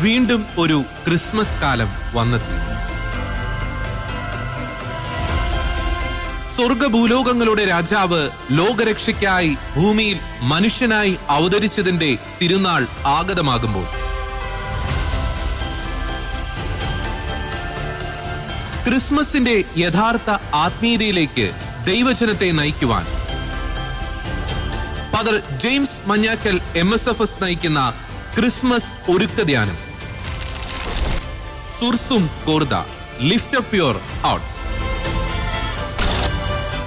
വീണ്ടും ഒരു ക്രിസ്മസ് കാലം വന്നെത്തി. സ്വർഗഭൂലോകങ്ങളുടെ രാജാവ് ലോകരക്ഷയ്ക്കായി ഭൂമിയിൽ മനുഷ്യനായി അവതരിച്ചതിന്റെ തിരുനാൾ ആഗതമാകുമ്പോൾ ക്രിസ്മസിന്റെ യഥാർത്ഥ ആത്മീയതയിലേക്ക് ദൈവജനത്തെ നയിക്കുവാൻ ഫാദർ ജെയിംസ് മഞ്ഞാക്കൽ MSFS നയിക്കുന്ന ക്രിസ്മസ് ഒരുക്കധ്യാനം സുർസും കോർദ ലിഫ്റ്റ് അപ്പ് യുവർ ഹാർട്ട്സ്.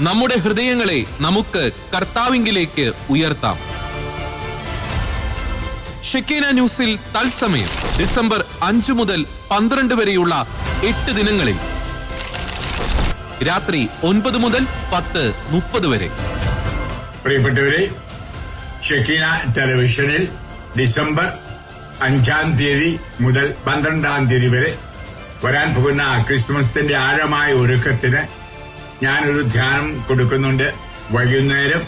നമ്മുടെ ഹൃദയങ്ങളെ നമുക്ക് കർത്താവിങ്കിലേക്ക് ഉയർത്താം. ഷെക്കീന ന്യൂസിൽ തത്സമയം ഡിസംബർ 5 മുതൽ 12 വരെയുള്ള 8 ദിനങ്ങളിൽ രാത്രി 9 മുതൽ 10:30 വരെ. പ്രിയപ്പെട്ടവരെ, ഷെക്കീന ടെലിവിഷനിൽ ഡിസംബർ 5 മുതൽ 12 വരെ വരാൻ പോകുന്ന ക്രിസ്മസിന്റെ ആഴമായ ഒരുക്കത്തിന് ഞാനൊരു ധ്യാനം കൊടുക്കുന്നുണ്ട്. വൈകുന്നേരം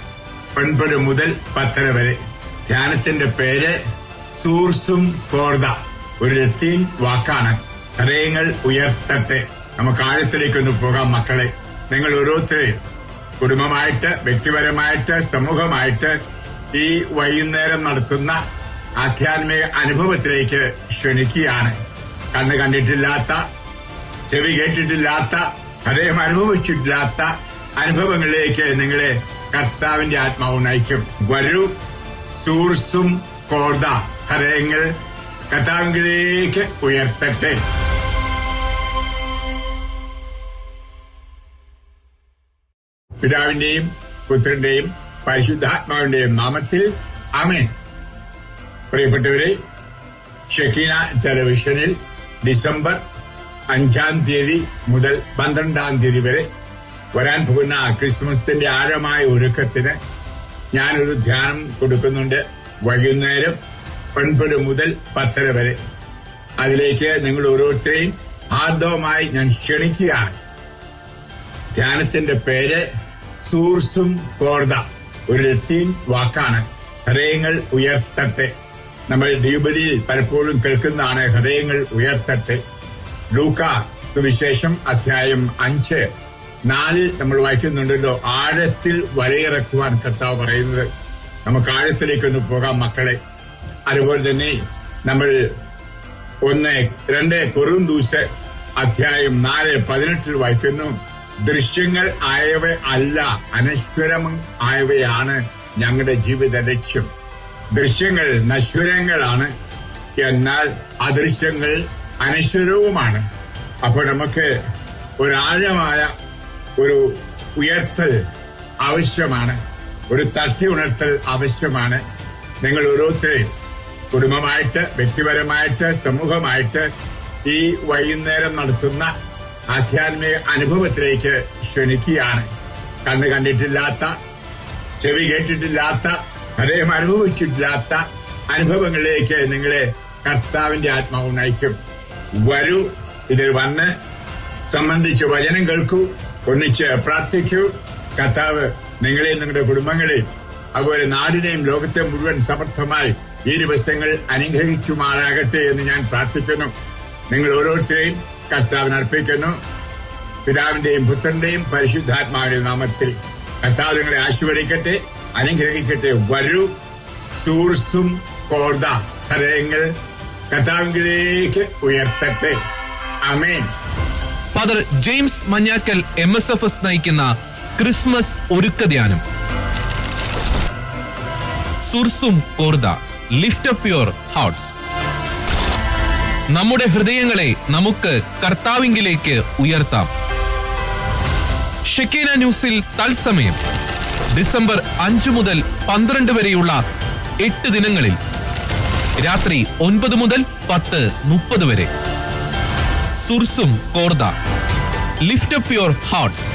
9 മുതൽ 10 വരെ. ധ്യാനത്തിന്റെ പേര് സൂർസും കോർദ. ഒരു ലത്തീൻ വാക്കാണ്. ഹൃദയങ്ങൾ ഉയർത്തട്ടെ. നമുക്ക് ആഴത്തിലേക്കൊന്ന് പോകാം മക്കളെ. നിങ്ങൾ ഓരോരുത്തരെയും കുടുംബമായിട്ട്, വ്യക്തിപരമായിട്ട്, സമൂഹമായിട്ട് ഈ വൈകുന്നേരം നടത്തുന്ന ആധ്യാത്മിക അനുഭവത്തിലേക്ക് ക്ഷണിക്കുകയാണ്. കണ്ണ് കണ്ടിട്ടില്ലാത്ത, ചെവി കേട്ടിട്ടില്ലാത്ത, ഹൃദയം അനുഭവിച്ചിട്ടില്ലാത്ത അനുഭവങ്ങളിലേക്ക് നിങ്ങളെ കർത്താവിന്റെ ആത്മാവ് നയിക്കും. വരൂ, സൂർസും കോർദ. ഹൃദയങ്ങൾ കർത്താവിലേക്ക് ഉയർത്തട്ടെ. പിതാവിന്റെയും പുത്രന്റെയും പരിശുദ്ധാത്മാവിന്റെയും നാമത്തിൽ ആമേൻ. പ്രിയപ്പെട്ടവരെ, ഷെക്കീന ടെലിവിഷനിൽ ഡിസംബർ 5 മുതൽ 12 വരെ വരാൻ പോകുന്ന ക്രിസ്മസിന്റെ ആഴമായ ഒരുക്കത്തിന് ഞാനൊരു ധ്യാനം കൊടുക്കുന്നുണ്ട്. വൈകുന്നേരം 9 മുതൽ 10 വരെ. അതിലേക്ക് നിങ്ങൾ ഓരോരുത്തരെയും ആർദ്രമായി ഞാൻ ക്ഷണിക്കുകയാണ്. ധ്യാനത്തിന്റെ പേര് സൂർസും കോർദ. ഒരു ലത്തീൻ വാക്കാണ്. ഹൃദയങ്ങൾ ഉയർത്തട്ടെ. നമ്മൾ ദീപലിയിൽ പലപ്പോഴും കേൾക്കുന്നതാണ് ഹൃദയങ്ങൾ ഉയർത്തട്ടെ. ലൂക്കാ സുവിശേഷം അധ്യായം 5:4 നമ്മൾ വായിക്കുന്നുണ്ടല്ലോ, ആഴത്തിൽ വലയിറക്കുവാൻ കർത്താവ് പറയുന്നത്. നമുക്ക് ആഴത്തിലേക്കൊന്ന് പോകാം മക്കളെ. അതുപോലെ തന്നെ നമ്മൾ 1-2 കൊറിന്തോസ് അധ്യായം 4:18 വായിക്കുന്നു, ദൃശ്യങ്ങൾ ആയവ അല്ല, അനശ്വരം ആയവയാണ് ഞങ്ങളുടെ ജീവിത ലക്ഷ്യം. ദൃശ്യങ്ങൾ നശ്വരങ്ങളാണ്, എന്നാൽ അദൃശ്യങ്ങൾ അനശ്വരവുമാണ്. അപ്പോൾ നമുക്ക് ഒരാഴമായ ഒരു ഉയർത്തൽ ആവശ്യമാണ്, ഒരു തട്ടി ഉണർത്തൽ ആവശ്യമാണ്. നിങ്ങൾ ഓരോരുത്തരെയും കുടുംബമായിട്ട്, വ്യക്തിപരമായിട്ട്, സമൂഹമായിട്ട് ഈ വൈകുന്നേരം നടത്തുന്ന ആധ്യാത്മിക അനുഭവത്തിലേക്ക് ക്ഷണിക്കുകയാണ്. കണ്ണ് കണ്ടിട്ടില്ലാത്ത, ചെവി കേട്ടിട്ടില്ലാത്ത, ഹൃദയം അനുഭവിച്ചിട്ടില്ലാത്ത അനുഭവങ്ങളിലേക്ക് നിങ്ങളെ കർത്താവിന്റെ ആത്മാവ് നയിക്കും. വരൂ, ഇതിൽ വന്ന് സംബന്ധിച്ച് വചനം കേൾക്കൂ, ഒന്നിച്ച് പ്രാർത്ഥിക്കൂ. കർത്താവ് നിങ്ങളെയും നിങ്ങളുടെ കുടുംബങ്ങളെയും അതുപോലെ നാടിനെയും ലോകത്തെ മുഴുവൻ സമർത്ഥമായി ഈ ദിവസങ്ങൾ അനുഗ്രഹിക്കുമാറാകട്ടെ എന്ന് ഞാൻ പ്രാർത്ഥിക്കുന്നു. നിങ്ങൾ ഓരോരുത്തരെയും കർത്താവിന് അർപ്പിക്കുന്നു. പിതാവിന്റെയും പുത്രന്റെയും പരിശുദ്ധാത്മാവിന്റെ നാമത്തിൽ കർത്താവ് നിങ്ങളെ ആശീർവദിക്കട്ടെ, അനുഗ്രഹിക്കട്ടെ. വരൂ, സൂർസും കോർദ. ഹൃദയങ്ങൾ കർത്താവിലേക്ക് ഉയർത്തട്ടെ. ആമേൻ. ഫാദർ ജെയിംസ് മഞ്ഞാക്കൽ MSFS നയിക്കുന്ന ക്രിസ്മസ് ഒരുക്കധ്യാനം സുർസും കോർദ ലിഫ്റ്റ് അപ്പ് യുവർ ഹാർട്ട്സ്. നമ്മുടെ ഹൃദയങ്ങളെ നമുക്ക് കർത്താവിങ്കിലേക്ക് ഉയർത്താം. ഷെക്കീന ന്യൂസിൽ തത്സമയം ഡിസംബർ 5 മുതൽ 12 വരെയുള്ള 8 ദിനങ്ങളിൽ രാത്രി 9 മുതൽ 10:30 വരെ. സുർസും കോർദ ലിഫ്റ്റ് അപ്പ് യുവർ ഹാർട്ട്സ്.